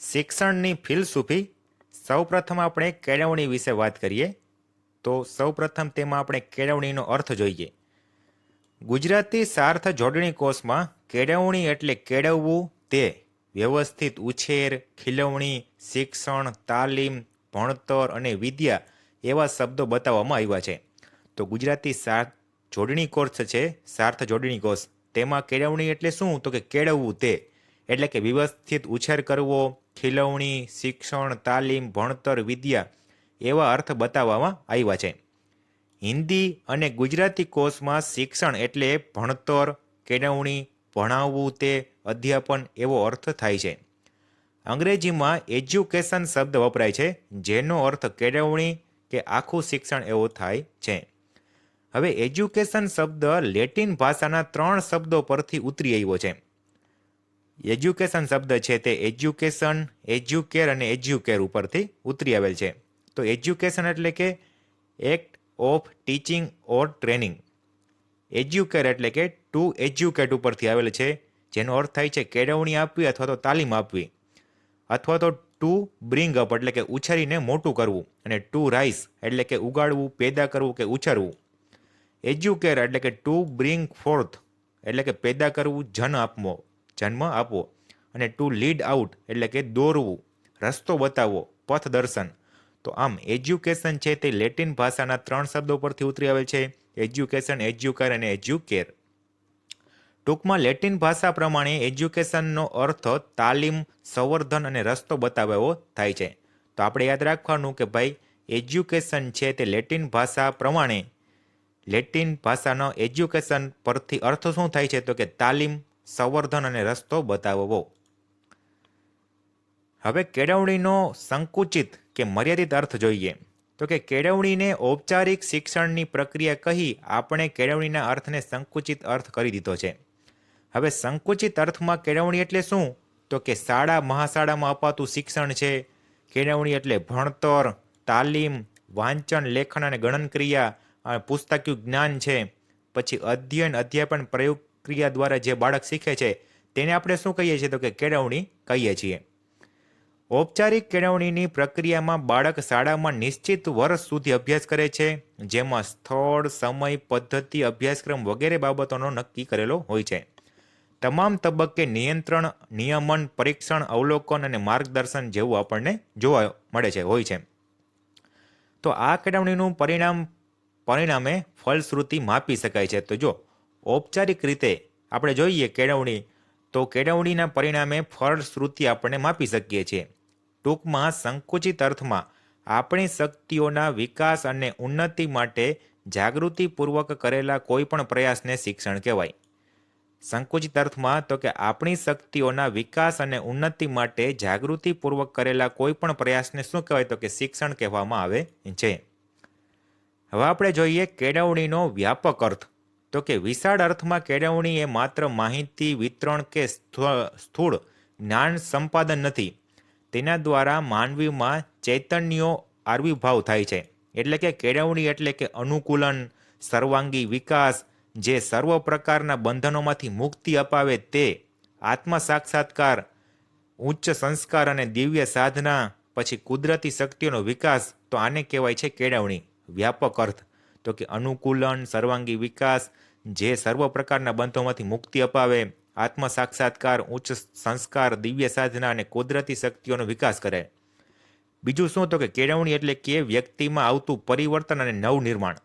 શિક્ષણની ફિલસૂફી. સૌપ્રથમ આપણે કેળવણી વિશે વાત કરીએ તો સૌપ્રથમ તેમાં આપણે કેળવણીનો અર્થ જોઈએ. ગુજરાતી સાર્થ જોડણી કોષમાં કેળવણી એટલે કેળવવું તે વ્યવસ્થિત ઉછેર, ખીલવણી, શિક્ષણ, તાલીમ, ભણતર અને વિદ્યા એવા શબ્દો બતાવવામાં આવ્યા છે. તો ગુજરાતી સાર્થ જોડણી કોર્સ છે, સાર્થ જોડણી કોર્સ, તેમાં કેળવણી એટલે શું? તો કે કેળવવું તે એટલે કે વ્યવસ્થિત ઉછેર કરવો, ખીલવણી, શિક્ષણ, તાલીમ, ભણતર, વિદ્યા એવા અર્થ બતાવવામાં આવ્યા છે. હિન્દી અને ગુજરાતી કોર્સમાં શિક્ષણ એટલે ભણતર, કેળવણી, ભણાવવું તે, અધ્યાપન એવો અર્થ થાય છે. અંગ્રેજીમાં એજ્યુકેશન શબ્દ વપરાય છે, જેનો અર્થ કેળવણી કે આખું શિક્ષણ એવો થાય છે. હવે એજ્યુકેશન શબ્દ લેટિન ભાષાના 3 શબ્દો પરથી ઉતરી આવ્યો છે. એજ્યુકેશન શબ્દ છે તે એજ્યુકેશન, એજ્યુકેર અને એજ્યુકેર ઉપરથી ઉતરી આવેલ છે. તો એજ્યુકેશન એટલે કે act of teaching or training. Educare એટલે કે ટુ એજ્યુકેટ ઉપરથી આવેલ છે, જેનો અર્થ થાય છે કેળવણી આપવી અથવા તો તાલીમ આપવી, અથવા તો ટુ બ્રિંગ અપ એટલે કે ઉછેરીને મોટું કરવું, અને ટુ રાઇઝ એટલે કે ઉગાડવું, પેદા કરવું કે ઉછેરવું. એજ્યુકેર એટલે કે ટુ બ્રિંગ ફોર્થ એટલે કે પેદા કરવું, જન્મ આપવો, અને ટુ લીડ આઉટ એટલે કે દોરવું, રસ્તો બતાવવો, પથ દર્શન. તો આમ એજ્યુકેશન છે તે લેટિન ભાષાના 3 શબ્દો પરથી ઉતરી આવેલ છે, એજ્યુકેશન, એજ્યુકર અને એજ્યુકેર. ટૂંકમાં લેટિન ભાષા પ્રમાણે એજ્યુકેશનનો અર્થ તાલીમ, સંવર્ધન અને રસ્તો બતાવવો થાય છે. તો આપણે યાદ રાખવાનું કે ભાઈ એજ્યુકેશન છે તે લેટિન ભાષા પ્રમાણે લેટિન ભાષાનો એજ્યુકેશન પરથી અર્થ શું થાય છે? તો કે તાલીમ, સંવર્ધન અને રસ્તો બતાવવો. હવે કેળવણીનો સંકુચિત કે મર્યાદિત અર્થ જોઈએ. તો કે કેળવણીને ઔપચારિક શિક્ષણની પ્રક્રિયા કહી આપણે કેળવણીના અર્થને સંકુચિત અર્થ કરી દીધો છે. હવે સંકુચિત અર્થમાં કેળવણી એટલે શું? તો કે શાળા મહાશાળામાં અપાતું શિક્ષણ છે. કેળવણી એટલે ભણતર, તાલીમ, વાંચન, લેખન અને ગણન ક્રિયા, પુસ્તકીય જ્ઞાન છે. પછી અધ્યયન, અધ્યાપન, પ્રયોગ ક્રિયા દ્વારા જે બાળક શીખે છે તેને આપણે શું કહીએ છીએ? તો કે કેળવણી કહીએ છીએ. ઔપચારિક કેળવણીની પ્રક્રિયામાં બાળક શાળામાં નિશ્ચિત વર્ષ સુધી અભ્યાસ કરે છે, જેમાં સ્થળ, સમય, પદ્ધતિ, અભ્યાસક્રમ વગેરે બાબતોનો નક્કી કરેલો હોય છે. તમામ તબક્કે નિયંત્રણ, નિયમન, પરીક્ષણ, અવલોકન અને માર્ગદર્શન જેવું આપણને જોવા મળે છે હોય છે. તો આ કેળવણીનું પરિણામે ફલશ્રુતિ માપી શકાય છે. તો જો ઔપચારિક રીતે આપણે જોઈએ કેળવણી, તો કેળવણીના પરિણામે ફળશ્રુતિ આપણે માપી શકીએ છીએ. ટૂંકમાં સંકુચિત અર્થમાં આપણી શક્તિઓના વિકાસ અને ઉન્નતિ માટે જાગૃતિપૂર્વક કરેલા કોઈ પણ પ્રયાસને શિક્ષણ કહેવાય. સંકુચિત અર્થમાં તો કે આપણી શક્તિઓના વિકાસ અને ઉન્નતિ માટે જાગૃતિપૂર્વક કરેલા કોઈ પણ પ્રયાસને શું કહેવાય? તો કે શિક્ષણ કહેવામાં આવે છે. હવે આપણે જોઈએ કેળવણીનો વ્યાપક અર્થ. તો કે વિશાળ અર્થમાં કેળવણી એ માત્ર માહિતી વિતરણ કે સ્થૂળ જ્ઞાન સંપાદન નથી. તેના દ્વારા માનવીમાં ચૈતન્યો આવિર્ભાવ થાય છે. એટલે કે કેળવણી એટલે કે અનુકૂલન, સર્વાંગી વિકાસ, જે સર્વ પ્રકારના બંધનોમાંથી મુક્તિ અપાવે તે, આત્મ સાક્ષાત્કાર, ઉચ્ચ સંસ્કાર અને દિવ્ય સાધના, પછી કુદરતી શક્તિઓનો વિકાસ. તો આને કહેવાય છે કેળવણી. વ્યાપક અર્થ તો કે અનુકૂલન, સર્વાંગી વિકાસ, જે સર્વ પ્રકારના બંધોમાંથી મુક્તિ અપાવે, આત્મ સાક્ષાત્કાર, ઉચ્ચ સંસ્કાર, દિવ્ય સાધના અને કુદરતી શક્તિઓનો વિકાસ કરે. બીજું શું? તો કે કેળવણી એટલે કે વ્યક્તિમાં આવતું પરિવર્તન અને નવનિર્માણ.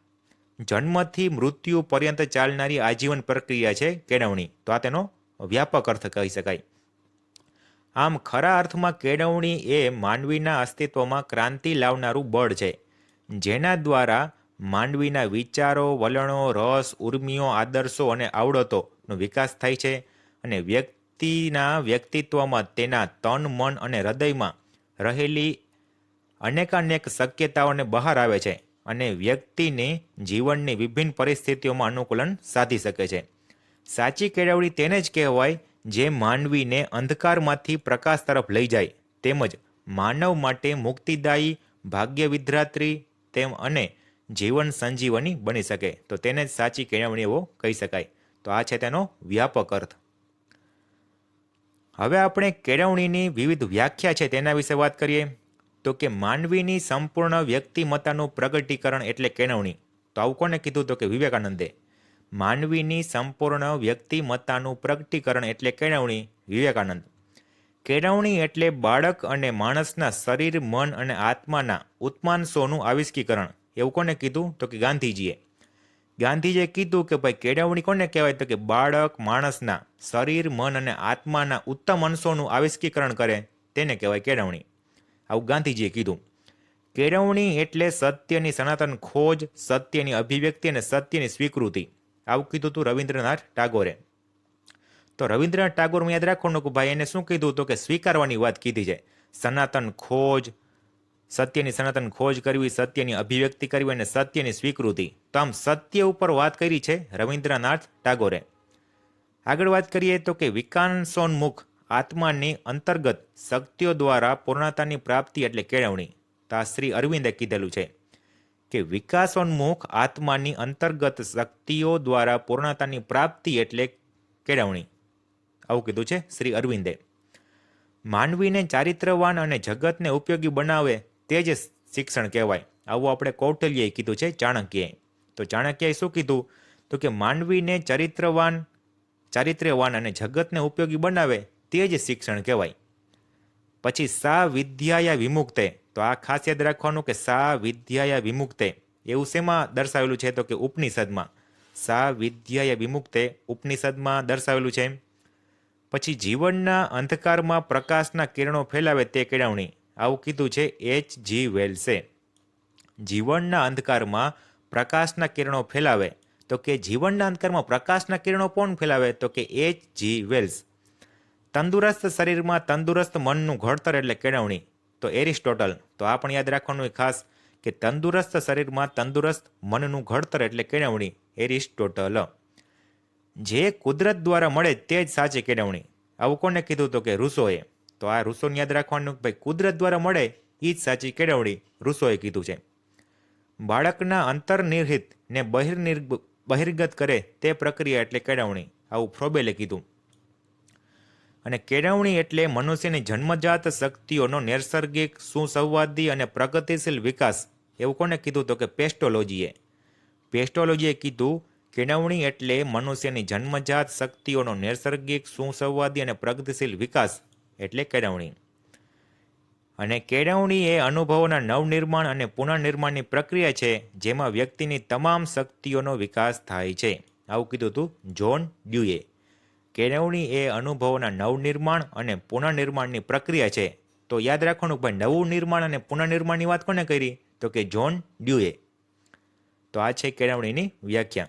જન્મથી મૃત્યુ પર્યંત ચાલનારી આજીવન પ્રક્રિયા છે કેળવણી. તો આ તેનો વ્યાપક અર્થ કહી શકાય. આમ ખરા અર્થમાં કેળવણી એ માનવીના અસ્તિત્વમાં ક્રાંતિ લાવનારું બળ છે, જેના દ્વારા માનવીના વિચારો, વલણો, રસ, ઉર્મિઓ, આદર્શો અને આવડતોનો વિકાસ થાય છે, અને વ્યક્તિના વ્યક્તિત્વમાં તેના તન, મન અને હૃદયમાં રહેલી અનેકાનેક શક્યતાઓને બહાર આવે છે, અને વ્યક્તિને જીવનની વિભિન્ન પરિસ્થિતિઓમાં અનુકૂલન સાધી શકે છે. સાચી કેળવણી તેને જ કહેવાય જે માનવીને અંધકારમાંથી પ્રકાશ તરફ લઈ જાય, તેમજ માનવ માટે મુક્તિદાયી, ભાગ્ય વિધાત્રી તેમ અને જીવન સંજીવની બની શકે. તો તેને જ સાચી કેળવણી એવો કહી શકાય. તો આ છે તેનો વ્યાપક અર્થ. હવે આપણે કેળવણીની વિવિધ વ્યાખ્યા છે તેના વિશે વાત કરીએ તો કે માનવીની સંપૂર્ણ વ્યક્તિમત્તાનું પ્રગટીકરણ એટલે કેળવણી. તો આવું કોને કીધું? તો કે વિવેકાનંદે. માનવીની સંપૂર્ણ વ્યક્તિમત્તાનું પ્રગટીકરણ એટલે કેળવણી, વિવેકાનંદ. કેળવણી એટલે બાળક અને માણસના શરીર, મન અને આત્માના ઉત્માંશોનું આવિષ્કીકરણ. એવું કોને કીધું? તો કે ગાંધીજીએ. ગાંધીજીએ કીધું કે ભાઈ કેળવણી કોને કહેવાય? તો કે બાળક માણસના શરીર, મન અને આત્માના ઉત્તમ અંશોનું આવિષ્કીકરણ કરે તેને કહેવાય કેળવણી. આવું ગાંધીજીએ કીધું. કેળવણી એટલે સત્યની સનાતન ખોજ, સત્યની અભિવ્યક્તિ અને સત્યની સ્વીકૃતિ. આવું કીધું હતું રવિન્દ્રનાથ ટાગોરે. તો રવિન્દ્રનાથ ટાગોર યાદ રાખવાનું કે ભાઈ એને શું કીધું? તો કે સ્વીકારવાની વાત કીધી છે. સનાતન ખોજ, સત્યની સનાતન ખોજ કરવી, સત્યની અભિવ્યક્તિ કરવી અને સત્યની સ્વીકૃતિ. તો આમ સત્ય ઉપર વાત કરી છે રવિન્દ્રનાથ ટાગોરે. આગળ વાત કરીએ તો કે વિકાસોન્મુખ આત્માની અંતર્ગત શક્તિઓ દ્વારા પૂર્ણતાની પ્રાપ્તિ એટલે કેળવણી. તો આ શ્રી અરવિંદે કીધેલું છે કે વિકાસોન્મુખ આત્માની અંતર્ગત શક્તિઓ દ્વારા પૂર્ણતાની પ્રાપ્તિ એટલે કેળવણી. આવું કીધું છે શ્રી અરવિંદે. માનવીને ચારિત્રવાન અને જગતને ઉપયોગી બનાવે તે જ શિક્ષણ કહેવાય. આવું આપણે કૌટિલ્યએ કીધું છે, ચાણક્યએ. તો ચાણક્યએ શું કીધું? તો કે માનવીને ચારિત્ર્યવાન અને જગતને ઉપયોગી બનાવે તે જ શિક્ષણ કહેવાય. પછી સા વિદ્યાયા વિમુક્તે. તો આ ખાસ યાદ રાખવાનું કે સા વિદ્યાયા વિમુક્તે એવું શેમાં દર્શાવેલું છે? તો કે ઉપનિષદમાં. સા વિદ્યાયા વિમુક્તે ઉપનિષદમાં દર્શાવેલું છે. પછી જીવનના અંધકારમાં પ્રકાશના કિરણો ફેલાવે તે કેળવણી. આવું કીધું છે H.G. વેલ્સે. જીવનના અંધકારમાં પ્રકાશના કિરણો ફેલાવે. તો કે જીવનના અંધકારમાં પ્રકાશના કિરણો કોણ ફેલાવે? તો કે H.G. વેલ્સ. તંદુરસ્ત શરીરમાં તંદુરસ્ત મનનું ઘડતર એટલે કેળવણી. તો એરિસ્ટોટલ. તો આ પણ યાદ રાખવાનું ખાસ કે તંદુરસ્ત શરીરમાં તંદુરસ્ત મનનું ઘડતર એટલે કેળવણી, એરિસ્ટોટલ. જે કુદરત દ્વારા મળે તે જ સાચી કેળવણી. આવું કોને કીધું? તો કે રૂસોએ. તો આ રૂસોને યાદ રાખવાનું ભાઈ કુદરત દ્વારા મળે એ જ સાચી કેળવણી, રૂસોએ કીધું છે. બાળકના અંતર્નિહિત ને બહિર્ગત કરે તે પ્રક્રિયા એટલે કેળવણી. આવું ફ્રોબેલે કીધું. અને કેળવણી એટલે મનુષ્યની જન્મજાત શક્તિઓનો નૈસર્ગિક, સુસંવાદી અને પ્રગતિશીલ વિકાસ. એવું કોને કીધું? તો કે પેસ્ટોલોજીએ. પેસ્ટોલોજીએ કીધું કેળવણી એટલે મનુષ્યની જન્મજાત શક્તિઓનો નૈસર્ગિક, સુસંવાદી અને પ્રગતિશીલ વિકાસ એટલે કેળવણી. અને કેળવણી એ અનુભવોના નવનિર્માણ અને પુનર્નિર્માણની પ્રક્રિયા છે જેમાં વ્યક્તિની તમામ શક્તિઓનો વિકાસ થાય છે. આવું કીધું હતું જ્હોન ડ્યુએ. કેળવણી એ અનુભવોના નવનિર્માણ અને પુનર્નિર્માણની પ્રક્રિયા છે. તો યાદ રાખવાનું ભાઈ નવું નિર્માણ અને પુનર્નિર્માણની વાત કોને કરી? તો કે જ્હોન ડ્યુએ. તો આ છે કેળવણીની વ્યાખ્યા.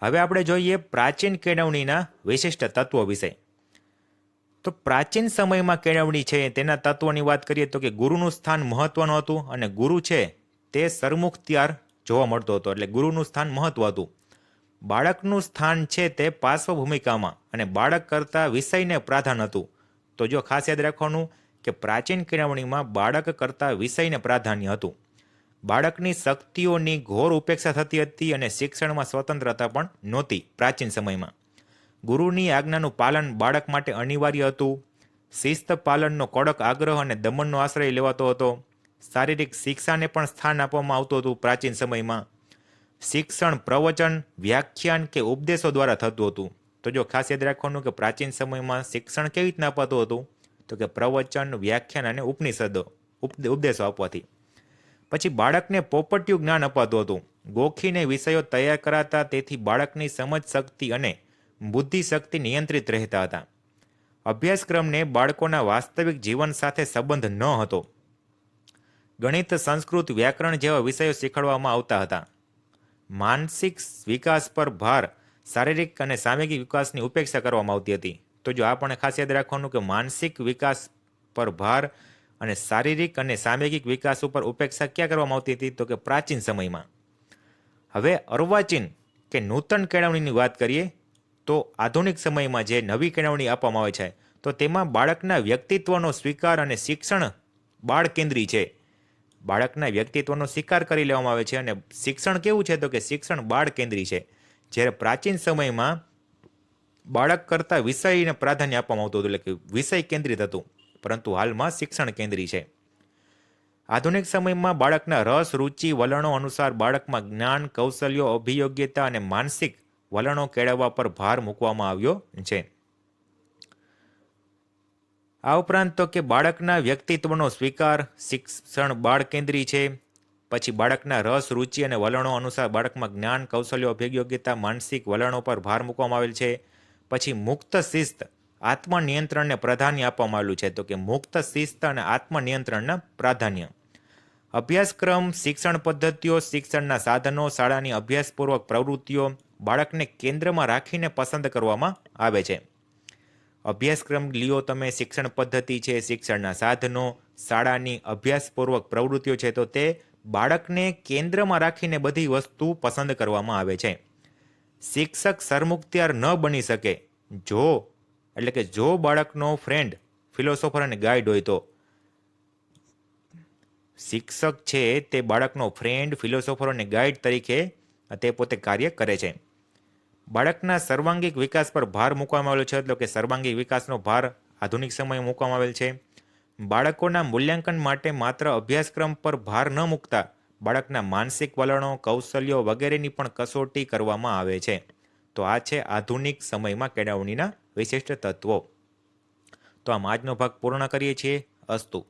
હવે આપણે જોઈએ પ્રાચીન કેળવણીના વિશિષ્ટ તત્વો વિશે. તો પ્રાચીન સમયમાં કેળવણી છે તેના તત્વોની વાત કરીએ તો કે ગુરુનું સ્થાન મહત્વનું હતું અને ગુરુ છે તે સરમુખત્યાર જોવા મળતો હતો. એટલે ગુરુનું સ્થાન મહત્વ હતું. બાળકનું સ્થાન છે તે પાર્શ્વ ભૂમિકામાં અને બાળક કરતાં વિષયને પ્રાધાન્ય હતું. તો જો ખાસ યાદ રાખવાનું કે પ્રાચીન કેળવણીમાં બાળક કરતાં વિષયને પ્રાધાન્ય હતું. બાળકની શક્તિઓની ઘોર ઉપેક્ષા થતી હતી અને શિક્ષણમાં સ્વતંત્રતા પણ નહોતી પ્રાચીન સમયમાં. ગુરુની આજ્ઞાનું પાલન બાળક માટે અનિવાર્ય હતું. શિસ્ત પાલનનો કડક આગ્રહ અને દમનનો આશ્રય લેવાતો હતો. શારીરિક શિક્ષાને પણ સ્થાન આપવામાં આવતું હતું પ્રાચીન સમયમાં. શિક્ષણ પ્રવચન, વ્યાખ્યાન કે ઉપદેશો દ્વારા થતું હતું. તો જો ખાસ યાદ રાખવાનું કે પ્રાચીન સમયમાં શિક્ષણ કેવી રીતના અપાતું હતું? તો કે પ્રવચન, વ્યાખ્યાન અને ઉપદેશો આપવાથી. પછી બાળકને પોપટિયું જ્ઞાન અપાતું હતું. ગોખીને વિષયો તૈયાર કરાતા તેથી બાળકની સમજ શક્તિ અને બુદ્ધિ શક્તિ નિયંત્રિત રહેતા હતા. અભ્યાસક્રમને બાળકોના વાસ્તવિક જીવન સાથે સંબંધ ન હતો. ગણિત, સંસ્કૃત, વ્યાકરણ જેવા વિષયો શીખવાડવામાં આવતા હતા. માનસિક વિકાસ પર ભાર, શારીરિક અને સામયિક વિકાસની ઉપેક્ષા કરવામાં આવતી હતી. તો જો આ પણ ખાસ યાદ રાખવાનું કે માનસિક વિકાસ પર ભાર અને શારીરિક અને સામયિક વિકાસ ઉપર ઉપેક્ષા ક્યાં કરવામાં આવતી હતી? તો કે પ્રાચીન સમયમાં. હવે અર્વાચીન કે નૂતન કેળવણીની વાત કરીએ તો આધુનિક સમયમાં જે નવી કેળવણી આપવામાં આવે છે તો તેમાં બાળકના વ્યક્તિત્વનો સ્વીકાર અને શિક્ષણ બાળ કેન્દ્રી છે. બાળકના વ્યક્તિત્વનો સ્વીકાર કરી લેવામાં આવે છે અને શિક્ષણ કેવું છે? તો કે શિક્ષણ બાળ કેન્દ્રી છે. જ્યારે પ્રાચીન સમયમાં બાળક કરતાં વિષયને પ્રાધાન્ય આપવામાં આવતું હતું, એટલે કે વિષય કેન્દ્રિત હતું, પરંતુ હાલમાં શિક્ષણ કેન્દ્રી છે. આધુનિક સમયમાં બાળકના રસ, રુચિ, વલણો અનુસાર બાળકમાં જ્ઞાન, કૌશલ્યો, અભિયોગ્યતા અને માનસિક વલણો કેળવવા પર ભાર મૂકવામાં આવ્યો છે. આ ઉપરાંત તો કે બાળકના વ્યક્તિત્વનો સ્વીકાર, શિક્ષણ બાળ કેન્દ્રી છે. પછી બાળકના રસ, રુચિ અને વલણો અનુસાર બાળકમાં જ્ઞાન, કૌશલ્યો, અભિયોગ્યતા, માનસિક વલણો પર ભાર મૂકવામાં આવેલ છે. પછી મુક્ત શિસ્ત, આત્મનિયંત્રણને પ્રાધાન્ય આપવામાં આવેલું છે. તો કે મુક્ત શિસ્ત અને આત્મનિયંત્રણના પ્રાધાન્ય. અભ્યાસક્રમ, શિક્ષણ પદ્ધતિઓ, શિક્ષણના સાધનો, શાળાની અભ્યાસપૂર્વક પ્રવૃત્તિઓ બાળકને કેન્દ્રમાં રાખીને પસંદ કરવામાં આવે છે. અભ્યાસક્રમ લ્યો તમે, શિક્ષણ પદ્ધતિ છે, શિક્ષણના સાધનો, શાળાની અભ્યાસપૂર્વક પ્રવૃત્તિઓ છે, તો તે બાળકને કેન્દ્રમાં રાખીને બધી વસ્તુ પસંદ કરવામાં આવે છે. શિક્ષક સરમુખત્યાર ન બની શકે એટલે કે જો બાળકનો ફ્રેન્ડ ફિલોસોફર અને ગાઈડ હોય તો શિક્ષક છે તે બાળકનો ફ્રેન્ડ, ફિલોસોફર અને ગાઈડ તરીકે તે પોતે કાર્ય કરે છે. બાળકના સર્વાંગિક વિકાસ પર ભાર મૂકવામાં આવેલો છે, એટલે કે સર્વાંગિક વિકાસનો ભાર આધુનિક સમયે મૂકવામાં આવેલ છે. બાળકોના મૂલ્યાંકન માટે માત્ર અભ્યાસક્રમ પર ભાર ન મૂકતા બાળકના માનસિક વલણો, કૌશલ્યો વગેરેની પણ કસોટી કરવામાં આવે છે. તો આ છે આધુનિક સમયમાં કેળવણીના વિશિષ્ટ તત્વો. તો આમ આજનો ભાગ પૂર્ણ કરીએ છીએ. અસ્તુ.